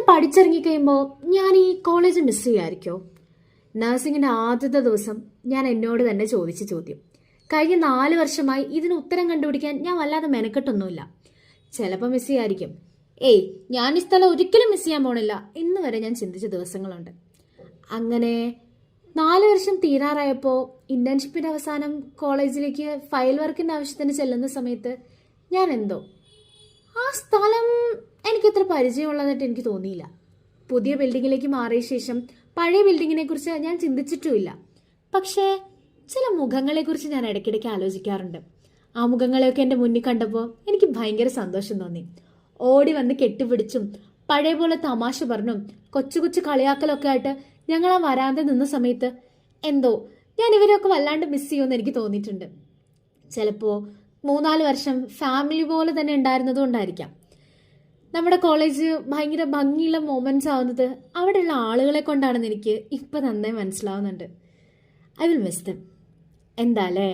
പഠിച്ചിറങ്ങി കഴിയുമ്പോൾ ഞാൻ ഈ കോളേജ് മിസ് ചെയ്യുമായിരിക്കോ? നഴ്സിംഗിൻ്റെ ആദ്യത്തെ ദിവസം ഞാൻ എന്നോട് തന്നെ ചോദിച്ച ചോദ്യം. കഴിഞ്ഞ 4 വർഷമായി ഇതിന് ഉത്തരം കണ്ടുപിടിക്കാൻ ഞാൻ വല്ലാതെ മെനക്കെട്ടൊന്നുമില്ല. ചിലപ്പോൾ മിസ് ചെയ്യായിരിക്കും. ഏയ്, ഞാൻ ഈ സ്ഥലം ഒരിക്കലും മിസ് ചെയ്യാൻ പോണില്ല ഇന്ന് വരെ ഞാൻ ചിന്തിച്ച ദിവസങ്ങളുണ്ട്. അങ്ങനെ 4 വർഷം തീരാറായപ്പോൾ ഇന്റേൺഷിപ്പിന്റെ അവസാനം കോളേജിലേക്ക് ഫയൽ വർക്കിന്റെ ആവശ്യത്തിന് ചെല്ലുന്ന സമയത്ത് ഞാൻ ആ സ്ഥലം എനിക്കത്ര പരിചയമുള്ളതായിട്ട് എനിക്ക് തോന്നിയില്ല. പുതിയ ബിൽഡിങ്ങിലേക്ക് മാറിയ ശേഷം പഴയ ബിൽഡിങ്ങിനെ കുറിച്ച് ഞാൻ ചിന്തിച്ചിട്ടുമില്ല. പക്ഷേ ചില മുഖങ്ങളെക്കുറിച്ച് ഞാൻ ഇടയ്ക്കിടയ്ക്ക് ആലോചിക്കാറുണ്ട്. ആ മുഖങ്ങളെയൊക്കെ എൻ്റെ മുന്നിൽ കണ്ടപ്പോൾ എനിക്ക് ഭയങ്കര സന്തോഷം തോന്നി. ഓടി വന്ന് കെട്ടിപ്പിടിച്ചും പഴയ പോലെ തമാശ പറഞ്ഞും കൊച്ചു കൊച്ചു കളിയാക്കലൊക്കെ ആയിട്ട് ഞങ്ങൾ ആ വരാതെ നിന്ന സമയത്ത് ഞാൻ ഇവരെയൊക്കെ വല്ലാണ്ട് മിസ് ചെയ്യുമെന്ന് എനിക്ക് തോന്നിയിട്ടുണ്ട്. ചിലപ്പോൾ 3-4 വർഷം ഫാമിലി പോലെ തന്നെ ഉണ്ടായിരുന്നത് കൊണ്ടായിരിക്കാം നമ്മുടെ കോളേജ് ഭയങ്കര ഭംഗിയുള്ള മൊമെന്റ്സ് ആവുന്നത് അവിടെയുള്ള ആളുകളെ കൊണ്ടാണെന്ന് എനിക്ക് ഇപ്പം നന്നായി മനസ്സിലാവുന്നുണ്ട്. I will miss dum. എന്താ അല്ലേ?